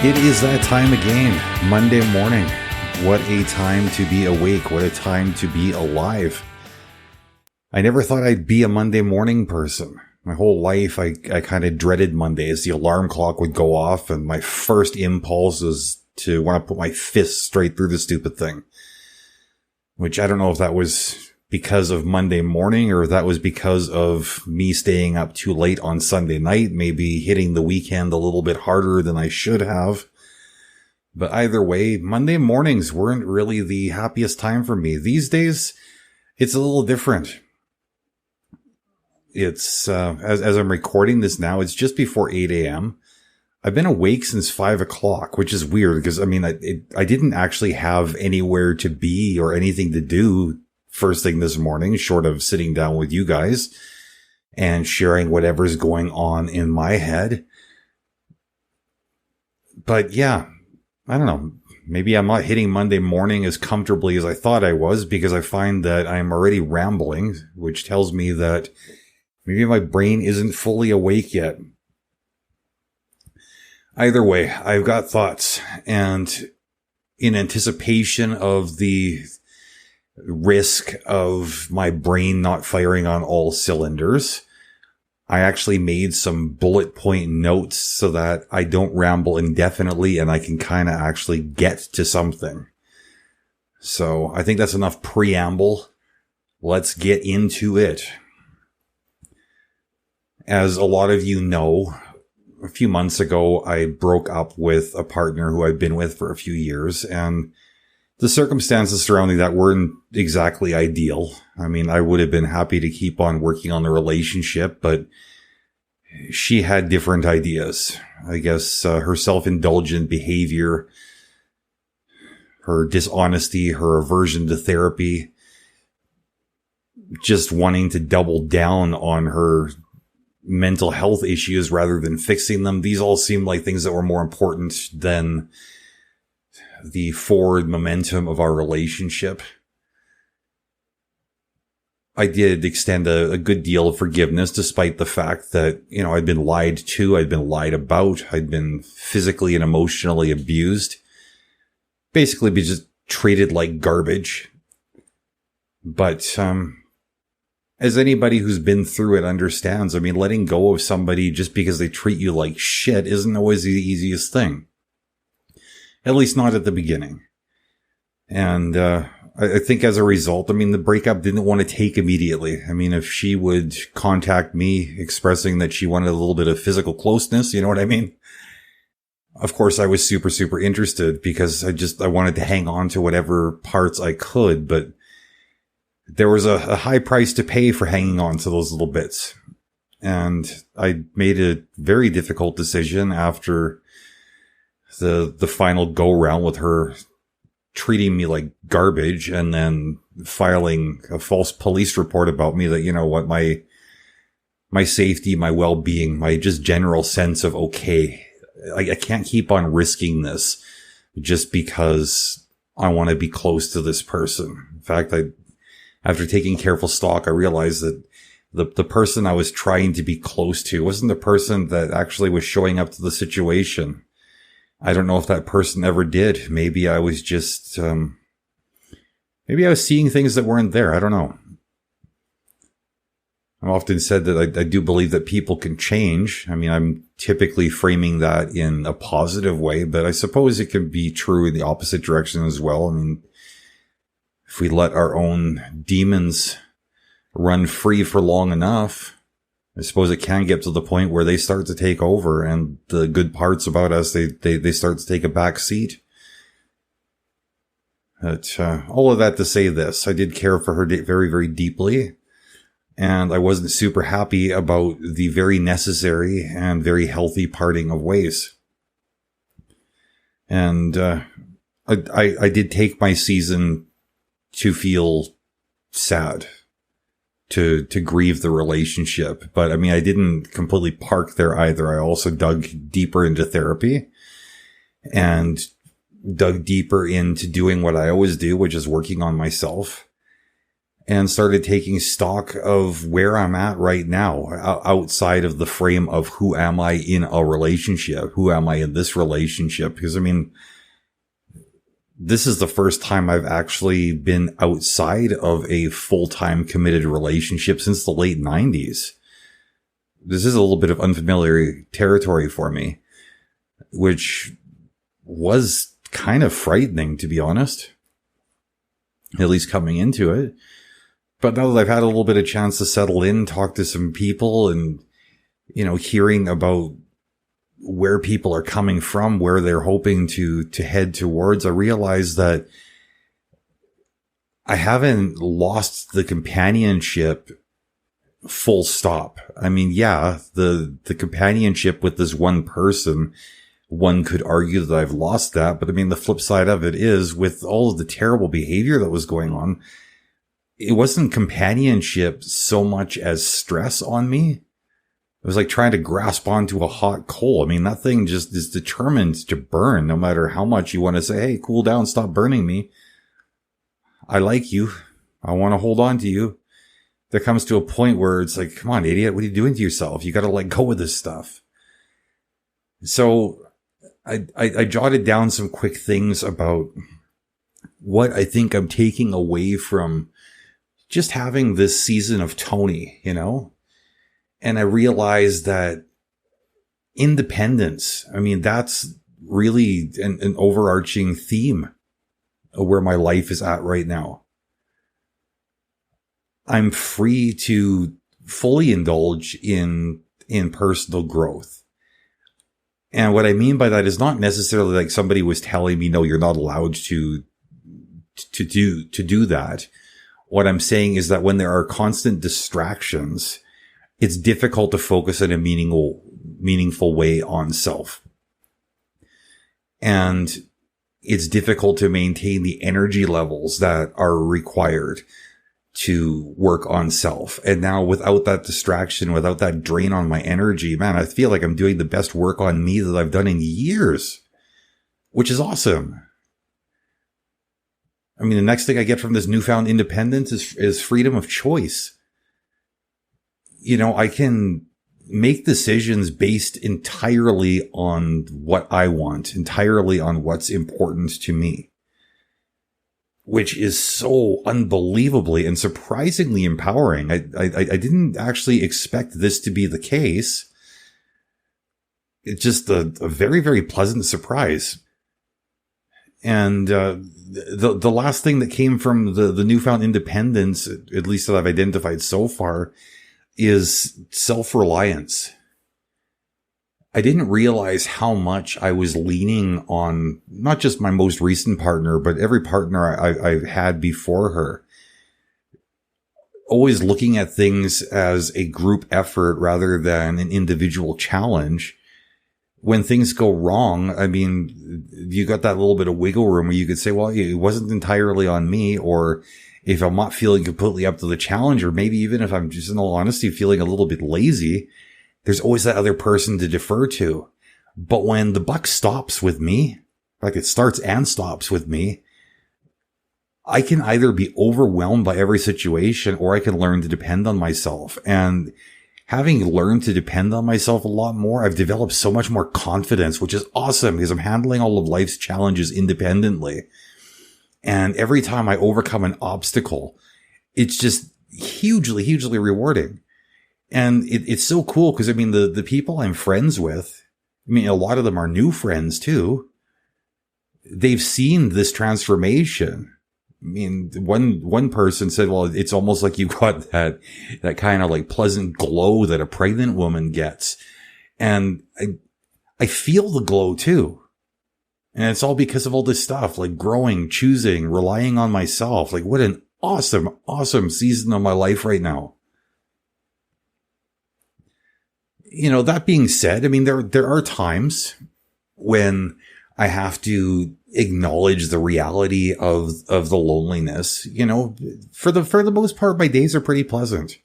It is that time again, Monday morning. What a time to be awake. What a time to be alive. I never thought I'd be a Monday morning person. My whole life, I kind of dreaded Mondays. The alarm clock would go off and my first impulse was to want to put my fist straight through the stupid thing. Which I don't know if that was because of Monday morning or if that was because of me staying up too late on Sunday night, maybe hitting the weekend a little bit harder than I should have. But either way, Monday mornings weren't really the happiest time for me. These days, it's a little different. It's, as I'm recording this now, it's just before 8 a.m. I've been awake since 5 o'clock, which is weird because, I didn't actually have anywhere to be or anything to do first thing this morning, short of sitting down with you guys and sharing whatever's going on in my head. But yeah, I don't know. Maybe I'm not hitting Monday morning as comfortably as I thought I was because I find that I'm already rambling, which tells me that maybe my brain isn't fully awake yet. Either way, I've got thoughts, and in anticipation of the risk of my brain not firing on all cylinders, I actually made some bullet point notes so that I don't ramble indefinitely and I can kind of actually get to something. So I think that's enough preamble. Let's get into it. As a lot of you know, a few months ago, I broke up with a partner who I've been with for a few years, and the circumstances surrounding that weren't exactly ideal. I mean, I would have been happy to keep on working on the relationship, but she had different ideas. I guess her self-indulgent behavior, her dishonesty, her aversion to therapy, just wanting to double down on her mental health issues rather than fixing them. These all seemed like things that were more important than the forward momentum of our relationship. I did extend a good deal of forgiveness despite the fact that, I'd been lied to, I'd been lied about, I'd been physically and emotionally abused. Basically be just treated like garbage. But, as anybody who's been through it understands, letting go of somebody just because they treat you like shit isn't always the easiest thing. At least not at the beginning. And I think as a result, the breakup didn't want to take immediately. If she would contact me expressing that she wanted a little bit of physical closeness, you know what I mean? Of course, I was super, super interested because I wanted to hang on to whatever parts I could, but there was a high price to pay for hanging on to those little bits. And I made a very difficult decision after the final go round with her treating me like garbage and then filing a false police report about me that, my safety, my well-being, my just general sense of okay, I can't keep on risking this just because I want to be close to this person. In fact, after taking careful stock, I realized that the person I was trying to be close to wasn't the person that actually was showing up to the situation. I don't know if that person ever did. Maybe I was just, maybe I was seeing things that weren't there. I don't know. I've often said that I do believe that people can change. I'm typically framing that in a positive way, but I suppose it can be true in the opposite direction as well. If we let our own demons run free for long enough, I suppose it can get to the point where they start to take over and the good parts about us, they start to take a back seat. But, all of that to say this, I did care for her very, very deeply. And I wasn't super happy about the very necessary and very healthy parting of ways. And, I did take my season to feel sad, to grieve the relationship. But I didn't completely park there either. I also dug deeper into therapy and dug deeper into doing what I always do, which is working on myself. and started taking stock of where I'm at right now, outside of the frame of who am I in a relationship? Who am I in this relationship? Because I mean, this is the first time I've actually been outside of a full-time committed relationship since the late 90s. This is a little bit of unfamiliar territory for me, which was kind of frightening, to be honest, at least coming into it. But now that I've had a little bit of chance to settle in, talk to some people, and, hearing about where people are coming from, where they're hoping to head towards, I realize that I haven't lost the companionship full stop. I mean, yeah, the companionship with this one person, one could argue that I've lost that, but I mean, the flip side of it is, with all of the terrible behavior that was going on, it wasn't companionship so much as stress on me. It was like trying to grasp onto a hot coal. I mean, that thing just is determined to burn, no matter how much you want to say, hey, cool down, stop burning me. I like you. I want to hold on to you. There comes to a point where it's like, come on, idiot, what are you doing to yourself? You got to let go of this stuff. So I jotted down some quick things about what I think I'm taking away from just having this season of Tony, And I realized that independence, I mean, that's really an overarching theme of where my life is at right now. I'm free to fully indulge in personal growth. And what I mean by that is not necessarily like somebody was telling me, no, you're not allowed to do that. What I'm saying is that when there are constant distractions, it's difficult to focus in a meaningful way on self. And it's difficult to maintain the energy levels that are required to work on self. And now without that distraction, without that drain on my energy, man, I feel like I'm doing the best work on me that I've done in years, which is awesome. I mean, the next thing I get from this newfound independence is freedom of choice. I can make decisions based entirely on what I want, entirely on what's important to me, which is so unbelievably and surprisingly empowering. I didn't actually expect this to be the case. It's just a very, very pleasant surprise. And the last thing that came from the newfound independence, at least that I've identified so far, is self-reliance. I didn't realize how much I was leaning on not just my most recent partner, but every partner I've had before her. Always looking at things as a group effort rather than an individual challenge. When things go wrong, I mean, you got that little bit of wiggle room where you could say, well, it wasn't entirely on me, or if I'm not feeling completely up to the challenge, or maybe even if I'm just in all honesty feeling a little bit lazy, there's always that other person to defer to. But when the buck stops with me, like it starts and stops with me, I can either be overwhelmed by every situation, or I can learn to depend on myself. And having learned to depend on myself a lot more, I've developed so much more confidence, which is awesome because I'm handling all of life's challenges independently. And every time I overcome an obstacle, it's just hugely, hugely rewarding. And it's so cool because, I mean, the people I'm friends with, I mean, a lot of them are new friends too. They've seen this transformation. I mean, one person said, well, it's almost like you got that kind of like pleasant glow that a pregnant woman gets. And I feel the glow too. And it's all because of all this stuff, like growing, choosing, relying on myself. Like, what an awesome, awesome season of my life right now. That being said, I mean, there are times when I have to acknowledge the reality of the loneliness. For the most part, my days are pretty pleasant.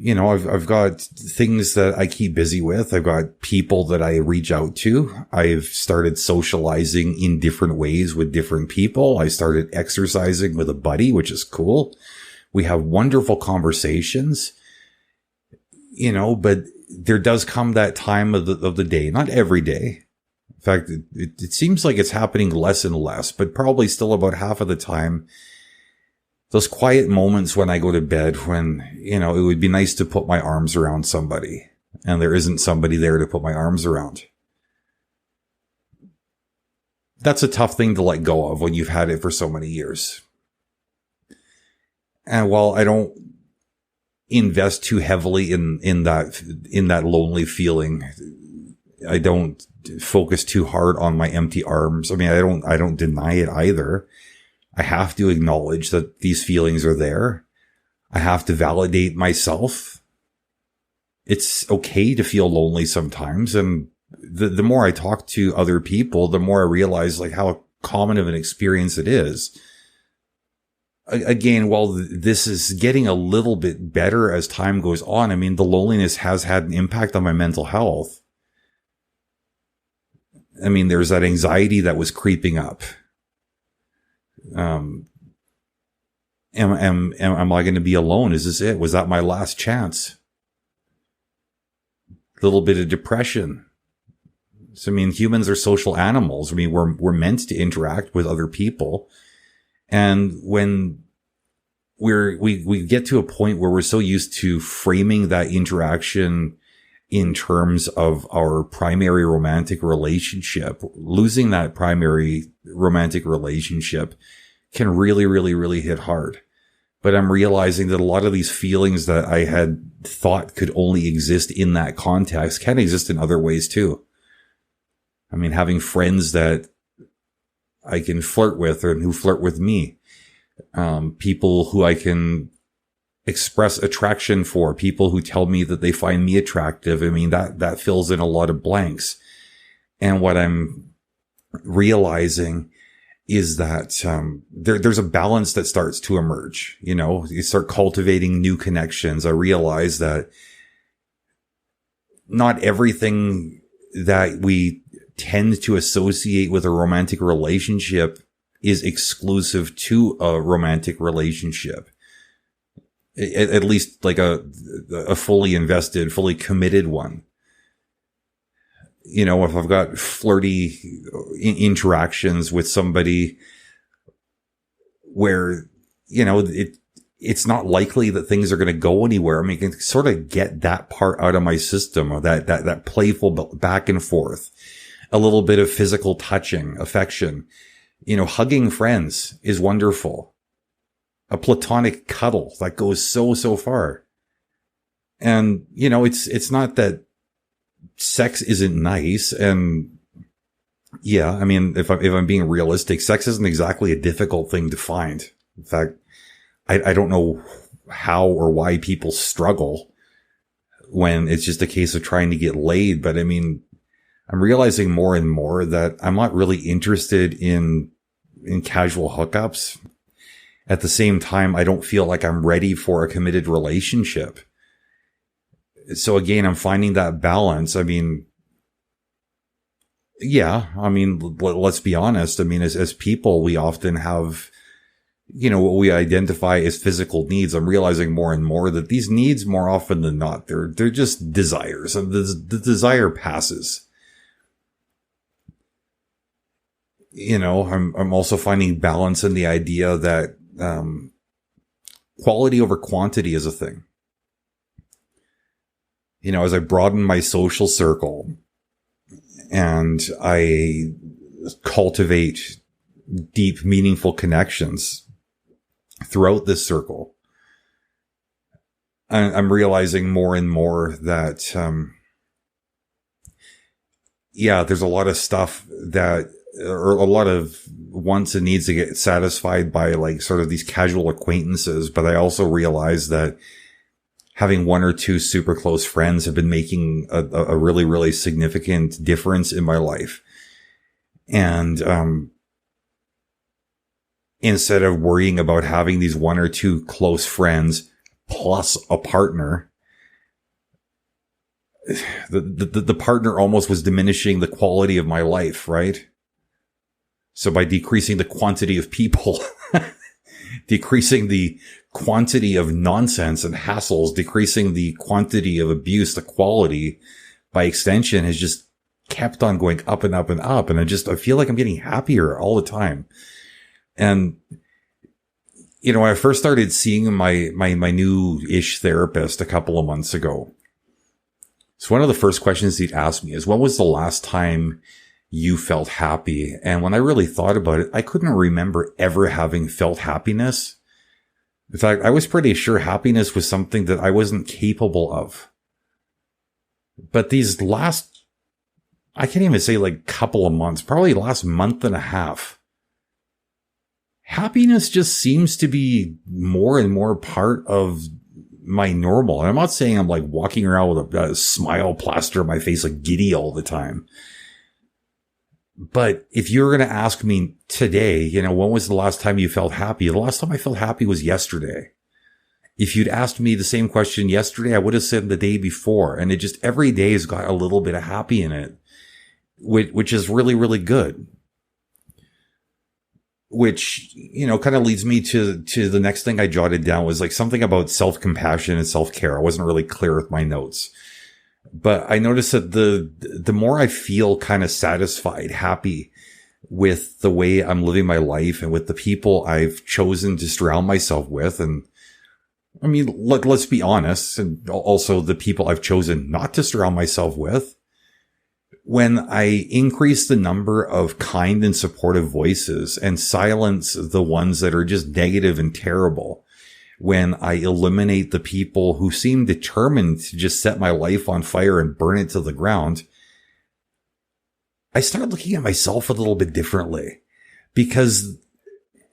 I've got things that I keep busy with. I've got people that I reach out to. I've started socializing in different ways with different people. I started exercising with a buddy, which is cool. We have wonderful conversations, but there does come that time of the day, not every day. In fact, it seems like it's happening less and less, but probably still about half of the time. Those quiet moments when I go to bed when, it would be nice to put my arms around somebody and there isn't somebody there to put my arms around. That's a tough thing to let go of when you've had it for so many years. And while I don't invest too heavily in that lonely feeling, I don't focus too hard on my empty arms. I mean, I don't deny it either. I have to acknowledge that these feelings are there. I have to validate myself. It's okay to feel lonely sometimes. And the more I talk to other people, the more I realize like how common of an experience it is. Again, while this is getting a little bit better as time goes on, I mean, the loneliness has had an impact on my mental health. I mean, there's that anxiety that was creeping up. Am I going to be alone? Is this it? Was that my last chance? A little bit of depression. So, I mean, humans are social animals. I mean, we're meant to interact with other people. And when we get to a point where we're so used to framing that interaction in terms of our primary romantic relationship, losing that primary romantic relationship can really, really, really hit hard. But I'm realizing that a lot of these feelings that I had thought could only exist in that context can exist in other ways too. I mean, having friends that I can flirt with or who flirt with me, people who I can express attraction for, people who tell me that they find me attractive. I mean, that fills in a lot of blanks. And what I'm realizing is that, there's a balance that starts to emerge. You start cultivating new connections. I realize that not everything that we tend to associate with a romantic relationship is exclusive to a romantic relationship. At least like a fully invested, fully committed one. If I've got flirty interactions with somebody where, it's not likely that things are going to go anywhere. I mean, I can sort of get that part out of my system, or that playful back and forth, a little bit of physical touching, affection. Hugging friends is wonderful. A platonic cuddle that goes so far. And, it's not that sex isn't nice. And yeah, I mean, if I'm being realistic, sex isn't exactly a difficult thing to find. In fact, I don't know how or why people struggle when it's just a case of trying to get laid. But I mean, I'm realizing more and more that I'm not really interested in casual hookups. At the same time, I don't feel like I'm ready for a committed relationship. So again, I'm finding that balance. I mean, yeah, I mean, let's be honest. I mean, as people, we often have, what we identify as physical needs. I'm realizing more and more that these needs, more often than not, they're just desires, and the desire passes. I'm also finding balance in the idea that, quality over quantity is a thing. As I broaden my social circle and I cultivate deep, meaningful connections throughout this circle, I'm realizing more and more that, there's a lot of stuff that, or a lot of wants and needs to get satisfied by like sort of these casual acquaintances. But I also realize that having one or two super close friends have been making a really, really significant difference in my life. And, instead of worrying about having these one or two close friends plus a partner, the partner almost was diminishing the quality of my life, right? So by decreasing the quantity of people, decreasing the quantity of nonsense and hassles, decreasing the quantity of abuse, the quality by extension has just kept on going up and up and up. And I feel like I'm getting happier all the time. And, you know, when I first started seeing my new-ish therapist a couple of months ago, so one of the first questions he'd ask me is, when was the last time you felt happy? And when I really thought about it, I couldn't remember ever having felt happiness. In fact, I was pretty sure happiness was something that I wasn't capable of. But these last, I can't even say like couple of months, probably last month and a half, happiness just seems to be more and more part of my normal. And I'm not saying I'm like walking around with a smile plaster on my face like giddy all the time. But if you're going to ask me today, you know, when was the last time you felt happy? The last time I felt happy was yesterday. If you'd asked me the same question yesterday, I would have said the day before. And it just every day has got a little bit of happy in it, which is really, really good. Which, you know, kind of leads me to the next thing I jotted down was like something about self-compassion and self-care. I wasn't really clear with my notes, but I noticed that the more I feel kind of satisfied, happy with the way I'm living my life and with the people I've chosen to surround myself with. And I mean, let's be honest. And also the people I've chosen not to surround myself with. When I increase the number of kind and supportive voices and silence the ones that are just negative and terrible, when I eliminate the people who seem determined to just set my life on fire and burn it to the ground, I start looking at myself a little bit differently. Because,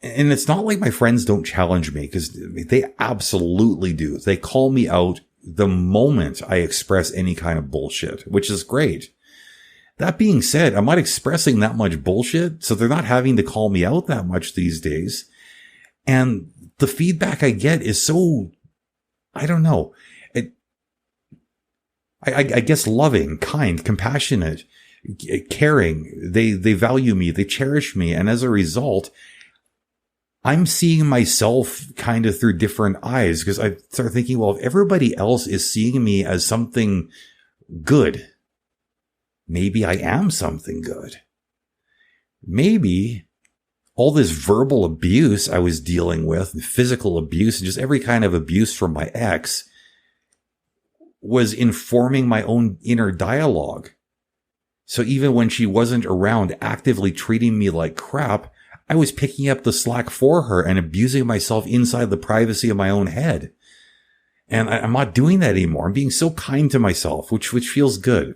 and it's not like my friends don't challenge me, because they absolutely do. They call me out the moment I express any kind of bullshit, which is great. That being said, I'm not expressing that much bullshit, so they're not having to call me out that much these days. And the feedback I get is so, I don't know, I guess loving, kind, compassionate, caring. They value me, they cherish me. And as a result, I'm seeing myself kind of through different eyes, because I start thinking, well, if everybody else is seeing me as something good, maybe I am something good. Maybe all this verbal abuse I was dealing with, physical abuse, and just every kind of abuse from my ex was informing my own inner dialogue. So even when she wasn't around actively treating me like crap, I was picking up the slack for her and abusing myself inside the privacy of my own head. And I'm not doing that anymore. I'm being so kind to myself, which feels good.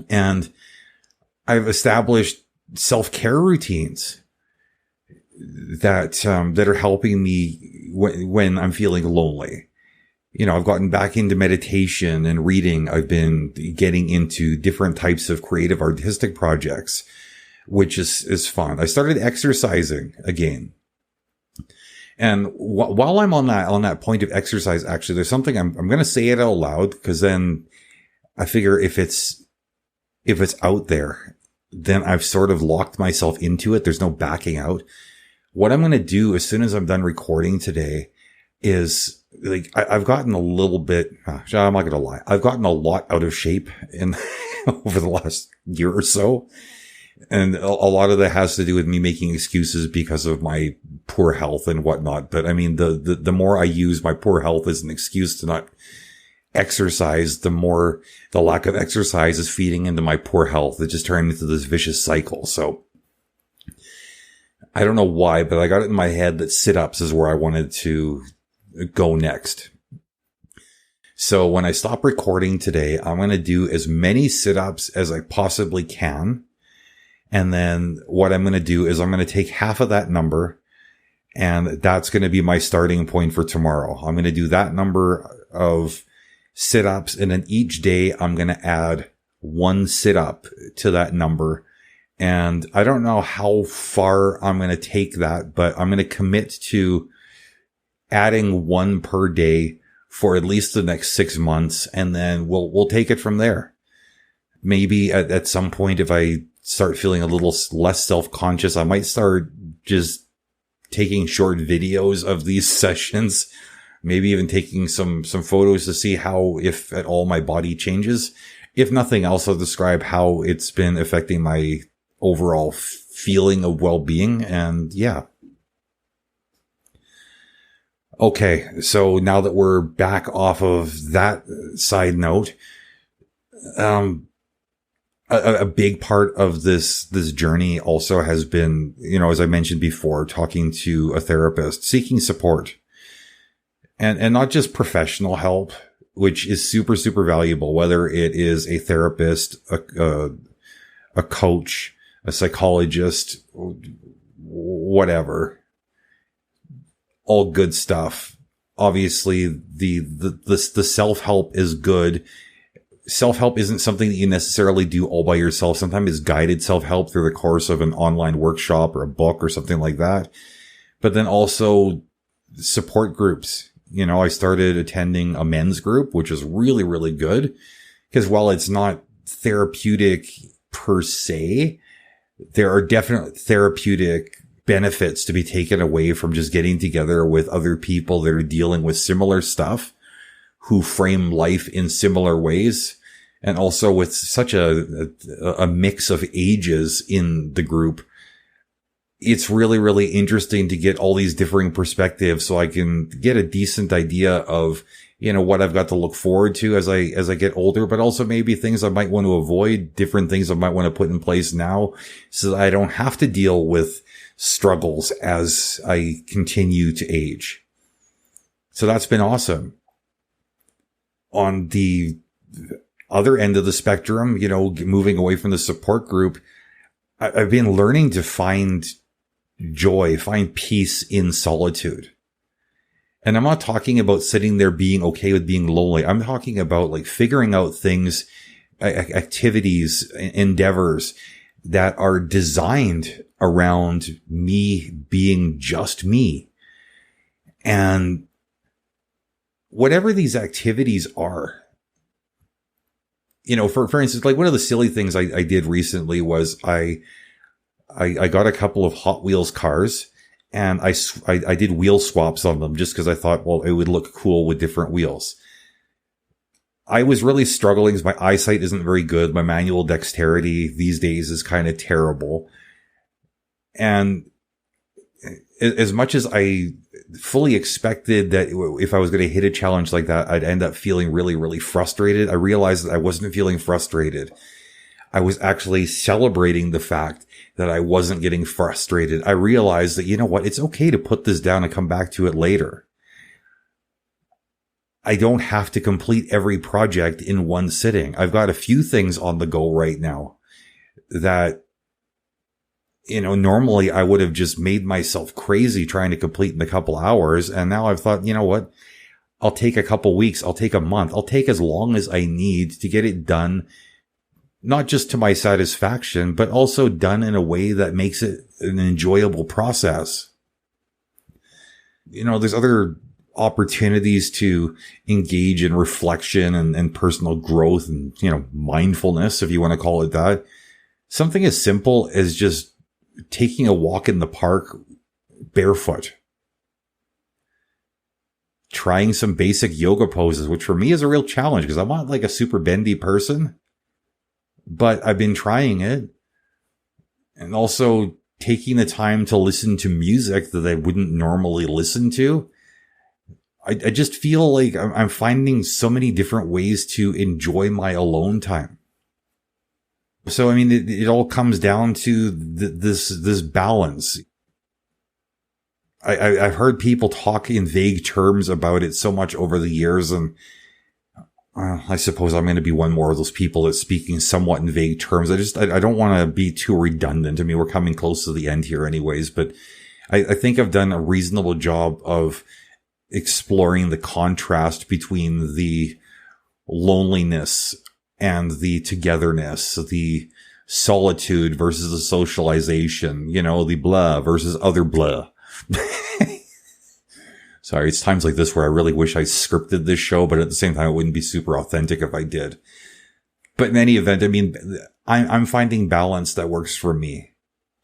And I've established self-care routines that are helping me when I'm feeling lonely. You know, I've gotten back into meditation and reading. I've been getting into different types of creative artistic projects, which is fun. I started exercising again. And while I'm on that point of exercise, actually, there's something I'm going to say it out loud, because then I figure if it's out there, then I've sort of locked myself into it. There's no backing out. What I'm going to do as soon as I'm done recording today is, like, I've gotten a little bit, I'm not going to lie, I've gotten a lot out of shape over the last year or so. And a lot of that has to do with me making excuses because of my poor health and whatnot. But I mean, the more I use my poor health as an excuse to not exercise, the more the lack of exercise is feeding into my poor health. It just turned into this vicious cycle. So I don't know why, but I got it in my head that sit-ups is where I wanted to go next. So when I stop recording today, I'm going to do as many sit-ups as I possibly can. And then what I'm going to do is I'm going to take half of that number, and that's going to be my starting point for tomorrow. I'm going to do that number of sit-ups, and then each day I'm going to add one sit-up to that number. And I don't know how far I'm going to take that, but I'm going to commit to adding one per day for at least the next 6 months, and then we'll take it from there. Maybe at some point, if I start feeling a little less self-conscious, I might start just taking short videos of these sessions, maybe even taking some photos to see how, if at all, my body changes. If nothing else, I'll describe how it's been affecting my overall feeling of well-being. And yeah. Okay. So now that we're back off of that side note, a big part of this journey also has been, as I mentioned before, talking to a therapist, seeking support, and not just professional help, which is super, super valuable, whether it is a therapist, a coach, a psychologist, whatever, all good stuff. Obviously, the self-help is good. Self-help isn't something that you necessarily do all by yourself. Sometimes it's guided self-help through the course of an online workshop or a book or something like that. But then also support groups. I started attending a men's group, which is really, really good, because while it's not therapeutic per se, there are definitely therapeutic benefits to be taken away from just getting together with other people that are dealing with similar stuff, who frame life in similar ways. And also with such a mix of ages in the group, it's really, really interesting to get all these differing perspectives, so I can get a decent idea of, what I've got to look forward to as I get older, but also maybe things I might want to avoid, different things I might want to put in place now, so that I don't have to deal with struggles as I continue to age. So that's been awesome. On the other end of the spectrum, moving away from the support group, I've been learning to find joy, find peace in solitude. And I'm not talking about sitting there being okay with being lonely. I'm talking about like figuring out things, activities, endeavors that are designed around me being just me. And whatever these activities are, for instance, like one of the silly things I did recently was I got a couple of Hot Wheels cars, and I did wheel swaps on them just because I thought, well, it would look cool with different wheels. I was really struggling because my eyesight isn't very good. My manual dexterity these days is kind of terrible. And as much as I fully expected that if I was going to hit a challenge like that, I'd end up feeling really, really frustrated, I realized that I wasn't feeling frustrated. I was actually celebrating the fact that I wasn't getting frustrated. I realized that, it's okay to put this down and come back to it later. I don't have to complete every project in one sitting. I've got a few things on the go right now that, normally I would have just made myself crazy trying to complete in a couple hours. And now I've thought, what? I'll take a couple weeks. I'll take a month. I'll take as long as I need to get it done, not just to my satisfaction, but also done in a way that makes it an enjoyable process. There's other opportunities to engage in reflection and personal growth and, mindfulness, if you want to call it that. Something as simple as just taking a walk in the park barefoot. Trying some basic yoga poses, which for me is a real challenge because I'm not like a super bendy person, but I've been trying it. And also taking the time to listen to music that I wouldn't normally listen to. I just feel like I'm finding so many different ways to enjoy my alone time. So, it all comes down to this balance. I've heard people talk in vague terms about it so much over the years, and I suppose I'm going to be one more of those people that's speaking somewhat in vague terms. I don't want to be too redundant. We're coming close to the end here anyways, but I think I've done a reasonable job of exploring the contrast between the loneliness and the togetherness, the solitude versus the socialization, the blah versus other blah. Sorry, it's times like this where I really wish I scripted this show, but at the same time, it wouldn't be super authentic if I did. But in any event, I mean, I'm finding balance that works for me.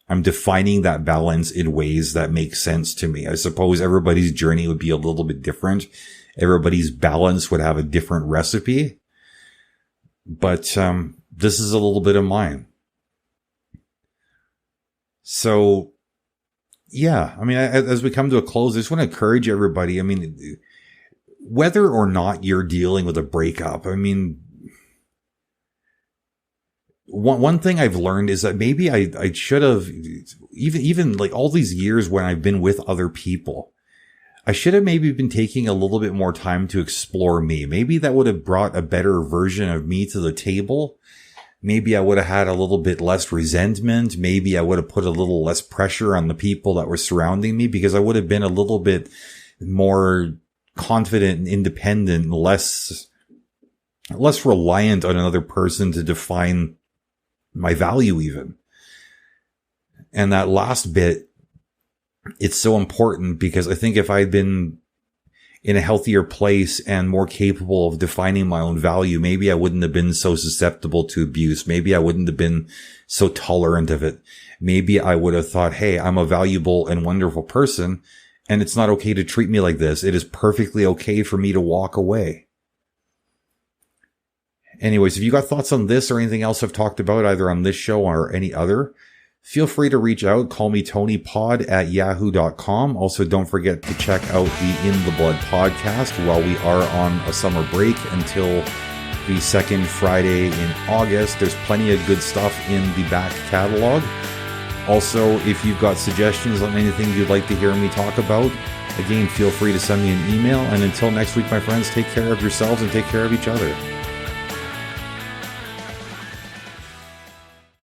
I'm defining that balance in ways that make sense to me. I suppose everybody's journey would be a little bit different. Everybody's balance would have a different recipe. But this is a little bit of mine. So, yeah, I mean, as we come to a close, I just want to encourage everybody. I mean, whether or not you're dealing with a breakup, I mean, one thing I've learned is that maybe I should have, even like all these years when I've been with other people, I should have maybe been taking a little bit more time to explore me. Maybe that would have brought a better version of me to the table. Maybe I would have had a little bit less resentment. Maybe I would have put a little less pressure on the people that were surrounding me, because I would have been a little bit more confident and independent, less reliant on another person to define my value even. And that last bit, it's so important, because I think if I'd been in a healthier place and more capable of defining my own value, maybe I wouldn't have been so susceptible to abuse. Maybe I wouldn't have been so tolerant of it. Maybe I would have thought, hey, I'm a valuable and wonderful person, and it's not okay to treat me like this. It is perfectly okay for me to walk away. Anyways, if you got thoughts on this or anything else I've talked about, either on this show or any other, feel free to reach out. Call me TonyPod@yahoo.com. Also, don't forget to check out the In the Blood podcast while we are on a summer break until the second Friday in August. There's plenty of good stuff in the back catalog. Also, if you've got suggestions on anything you'd like to hear me talk about, again, feel free to send me an email. And until next week, my friends, take care of yourselves and take care of each other.